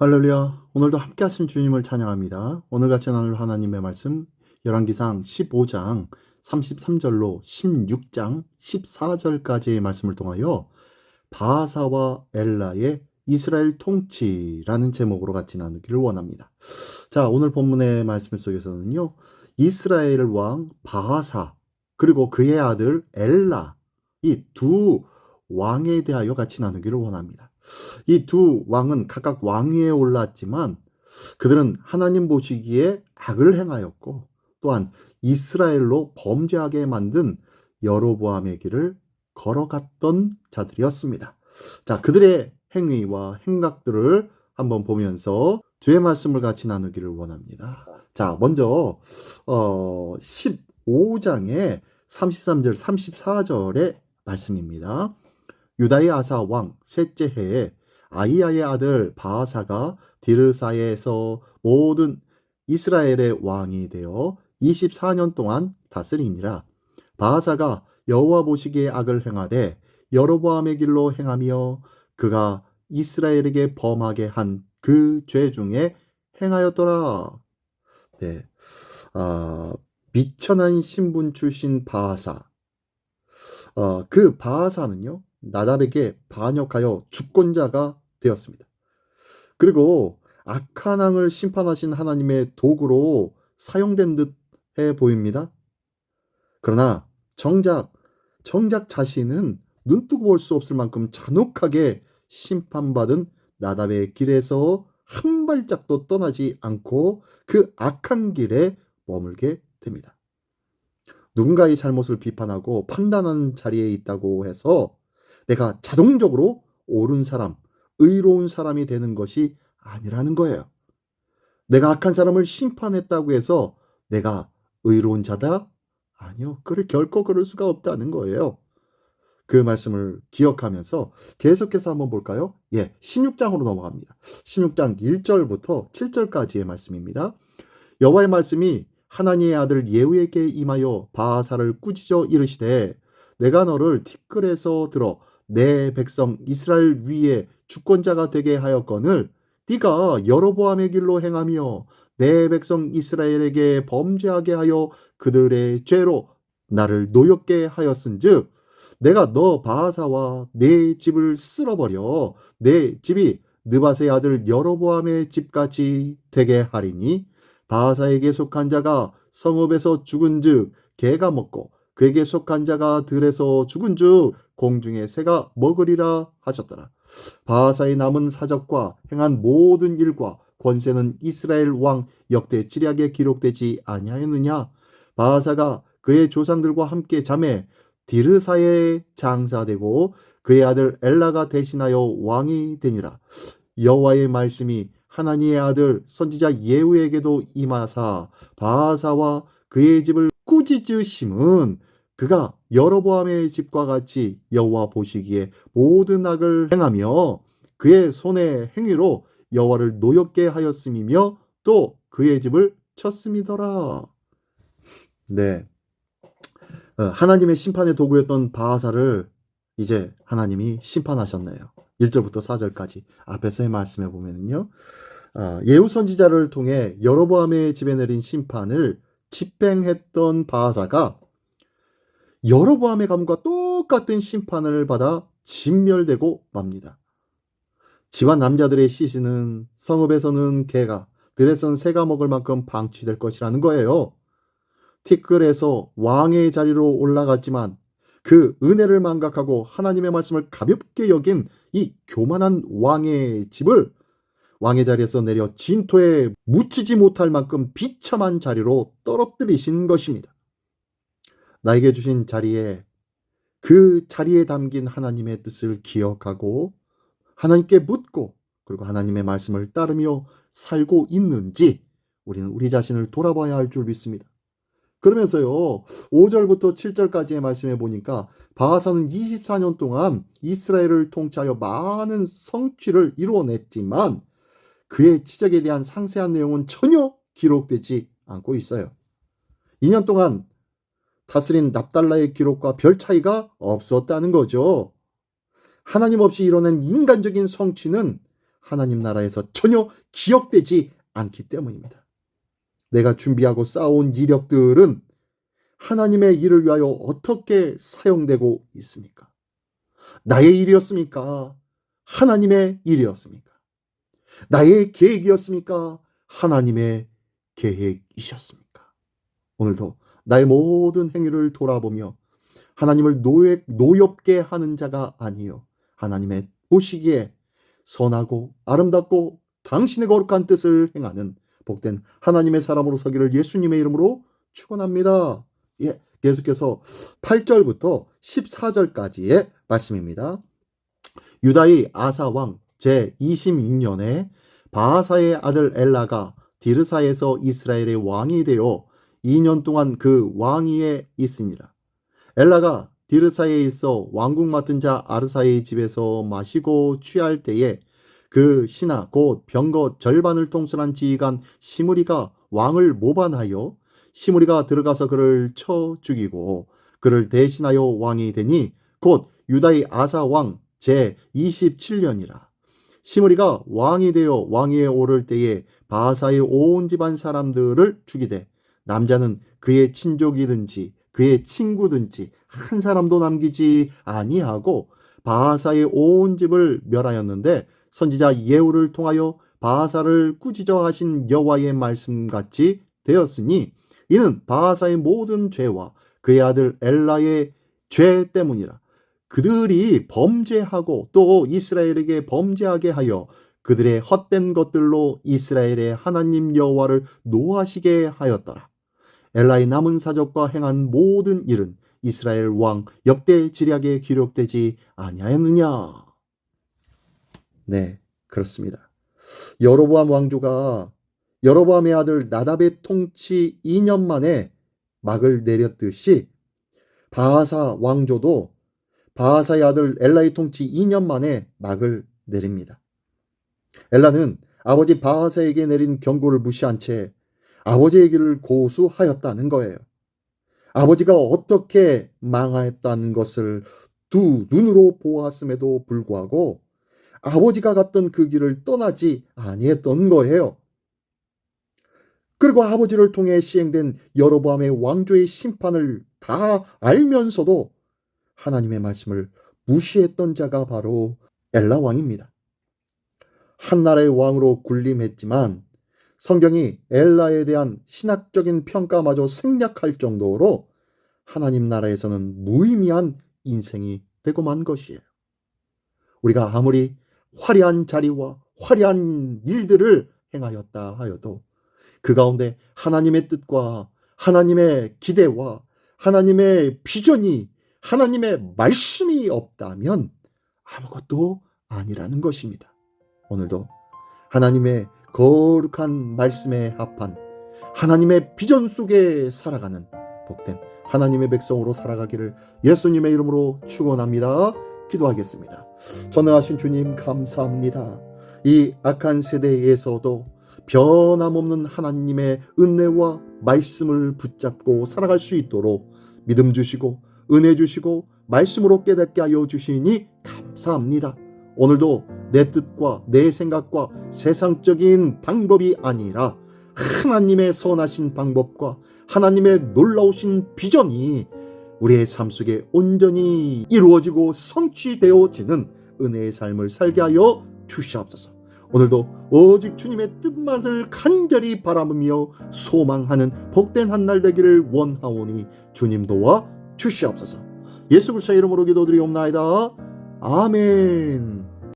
할렐루야. 오늘도 함께 하신 주님을 찬양합니다. 오늘 같이 나눌 하나님의 말씀 열왕기상 15장 33절로 16장 14절까지의 말씀을 통하여 바하사와 엘라의 이스라엘 통치라는 제목으로 같이 나누기를 원합니다. 자, 오늘 본문의 말씀 속에서는요. 이스라엘 왕 바하사 그리고 그의 아들 엘라 이 두 왕에 대하여 같이 나누기를 원합니다. 이 두 왕은 각각 왕위에 올랐지만 그들은 하나님 보시기에 악을 행하였고 또한 이스라엘로 범죄하게 만든 여로보암의 길을 걸어갔던 자들이었습니다. 자, 그들의 행위와 행각들을 한번 보면서 주의 말씀을 같이 나누기를 원합니다. 자, 먼저 15장의 33절 34절의 말씀입니다. 유다의 아사 왕 셋째 해에 아히야의 아들 바하사가 디르사에서 모든 이스라엘의 왕이 되어 24년 동안 다스리니라. 바하사가 여호와 보시기에 악을 행하되 여로보암의 길로 행하며 그가 이스라엘에게 범하게 한 그 죄 중에 행하였더라. 네, 미천한 신분 출신 바하사. 그 바하사는요 나답에게 반역하여 주권자가 되었습니다. 그리고 악한 왕을 심판하신 하나님의 도구로 사용된 듯 해 보입니다. 그러나 정작 자신은 눈뜨고 볼 수 없을 만큼 잔혹하게 심판받은 나답의 길에서 한 발짝도 떠나지 않고 그 악한 길에 머물게 됩니다. 누군가의 잘못을 비판하고 판단하는 자리에 있다고 해서 내가 자동적으로 옳은 사람, 의로운 사람이 되는 것이 아니라는 거예요. 내가 악한 사람을 심판했다고 해서 내가 의로운 자다? 아니요. 결코 그럴 수가 없다는 거예요. 그 말씀을 기억하면서 계속해서 한번 볼까요? 16장으로 넘어갑니다. 16장 1절부터 7절까지의 말씀입니다. 여호와의 말씀이 하나니의 아들 예후에게 임하여 바하사를 꾸짖어 이르시되 내가 너를 티끌에서 들어 내 백성 이스라엘 위에 주권자가 되게 하였거늘 네가 여로보암의 길로 행하며 내 백성 이스라엘에게 범죄하게 하여 그들의 죄로 나를 노엽게 하였은즉 내가 너 바하사와 내 집을 쓸어버려 내 집이 느밧의 아들 여로보암의 집같이 되게 하리니 바하사에게 속한 자가 성읍에서 죽은즉 개가 먹고 그에게 속한 자가 들에서 죽은즉 공중의 새가 먹으리라 하셨더라. 바하사의 남은 사적과 행한 모든 일과 권세는 이스라엘 왕 역대 지략에 기록되지 아니하였느냐? 바하사가 그의 조상들과 함께 잠에 디르사에 장사되고 그의 아들 엘라가 대신하여 왕이 되니라. 여호와의 말씀이 하나니의 아들 선지자 예후에게도 임하사 바하사와 그의 집을 꾸짖으심은 그가 여로보암의 집과 같이 여호와 보시기에 모든 악을 행하며 그의 손의 행위로 여호와를 노엽게 하였음이며 또 그의 집을 쳤음이더라. 네, 하나님의 심판의 도구였던 바하사를 이제 하나님이 심판하셨네요. 1절부터 4절까지 앞에서의 말씀에 보면은요. 예후 선지자를 통해 여로보암의 집에 내린 심판을 집행했던 바하사가 여로보암의 가문과 똑같은 심판을 받아 진멸되고 맙니다. 집안 남자들의 시신은 성읍에서는 개가, 들에서는 새가 먹을 만큼 방치될 것이라는 거예요. 티끌에서 왕의 자리로 올라갔지만 그 은혜를 망각하고 하나님의 말씀을 가볍게 여긴 이 교만한 왕의 집을 왕의 자리에서 내려 진토에 묻히지 못할 만큼 비참한 자리로 떨어뜨리신 것입니다. 나에게 주신 자리에 그 자리에 담긴 하나님의 뜻을 기억하고 하나님께 묻고 그리고 하나님의 말씀을 따르며 살고 있는지 우리는 우리 자신을 돌아봐야 할 줄 믿습니다. 그러면서요 5절부터 7절까지의 말씀에 보니까 바하사는 24년 동안 이스라엘을 통치하여 많은 성취를 이루어냈지만 그의 치적에 대한 상세한 내용은 전혀 기록되지 않고 있어요. 2년 동안 다스린 납달라의 기록과 별 차이가 없었다는 거죠. 하나님 없이 이뤄낸 인간적인 성취는 하나님 나라에서 전혀 기억되지 않기 때문입니다. 내가 준비하고 쌓아온 이력들은 하나님의 일을 위하여 어떻게 사용되고 있습니까? 나의 일이었습니까? 하나님의 일이었습니까? 나의 계획이었습니까? 하나님의 계획이셨습니까? 오늘도 나의 모든 행위를 돌아보며 하나님을 노엽게 하는 자가 아니요 하나님의 보시기에 선하고 아름답고 당신의 거룩한 뜻을 행하는 복된 하나님의 사람으로 서기를 예수님의 이름으로 축원합니다. 예, 계속해서 8절부터 14절까지의 말씀입니다. 유다의 아사 왕 제26년에 바하사의 아들 엘라가 디르사에서 이스라엘의 왕이 되어 2년 동안 그 왕위에 있으니라. 엘라가 디르사에 있어 왕국 맡은 자 아르사의 집에서 마시고 취할 때에 그 신하 곧 병거 절반을 통솔한 지휘관 시므리가 왕을 모반하여 시므리가 들어가서 그를 쳐 죽이고 그를 대신하여 왕이 되니 곧 유다의 아사 왕 제27년이라. 시므리가 왕이 되어 왕위에 오를 때에 바하사의 온 집안 사람들을 죽이되 남자는 그의 친족이든지 그의 친구든지 한 사람도 남기지 아니하고 바하사의 온 집을 멸하였는데 선지자 예후를 통하여 바하사를 꾸짖어 하신 여호와의 말씀같이 되었으니 이는 바하사의 모든 죄와 그의 아들 엘라의 죄 때문이라. 그들이 범죄하고 또 이스라엘에게 범죄하게 하여 그들의 헛된 것들로 이스라엘의 하나님 여호와를 노하시게 하였더라. 엘라의 남은 사적과 행한 모든 일은 이스라엘 왕 역대 지략에 기록되지 아니하였느냐? 네, 그렇습니다. 여로보암 왕조가 여로보암의 아들 나답의 통치 2년 만에 막을 내렸듯이 바하사 왕조도 바하사의 아들 엘라의 통치 2년 만에 막을 내립니다. 엘라는 아버지 바하사에게 내린 경고를 무시한 채 아버지의 길을 고수하였다는 거예요. 아버지가 어떻게 망하였다는 것을 두 눈으로 보았음에도 불구하고 아버지가 갔던 그 길을 떠나지 아니했던 거예요. 그리고 아버지를 통해 시행된 여로보암의 왕조의 심판을 다 알면서도 하나님의 말씀을 무시했던 자가 바로 엘라 왕입니다. 한 나라의 왕으로 군림했지만 성경이 엘라에 대한 신학적인 평가마저 생략할 정도로 하나님 나라에서는 무의미한 인생이 되고 만 것이에요. 우리가 아무리 화려한 자리와 화려한 일들을 행하였다 하여도 그 가운데 하나님의 뜻과 하나님의 기대와 하나님의 비전이 하나님의 말씀이 없다면 아무것도 아니라는 것입니다. 오늘도 하나님의 거룩한 말씀에 합한 하나님의 비전 속에 살아가는 복된 하나님의 백성으로 살아가기를 예수님의 이름으로 축원합니다. 기도하겠습니다. 전능하신 주님 감사합니다. 이 악한 세대에서도 변함없는 하나님의 은혜와 말씀을 붙잡고 살아갈 수 있도록 믿음 주시고 은혜 주시고 말씀으로 깨닫게 하여 주시니 감사합니다. 오늘도 내 뜻과 내 생각과 세상적인 방법이 아니라 하나님의 선하신 방법과 하나님의 놀라우신 비전이 우리의 삶 속에 온전히 이루어지고 성취되어지는 은혜의 삶을 살게 하여 주시옵소서. 오늘도 오직 주님의 뜻만을 간절히 바라보며 소망하는 복된 한 날 되기를 원하오니 주님 도와 주시옵소서. 예수 그리스도의 이름으로 기도드리옵나이다. 아멘.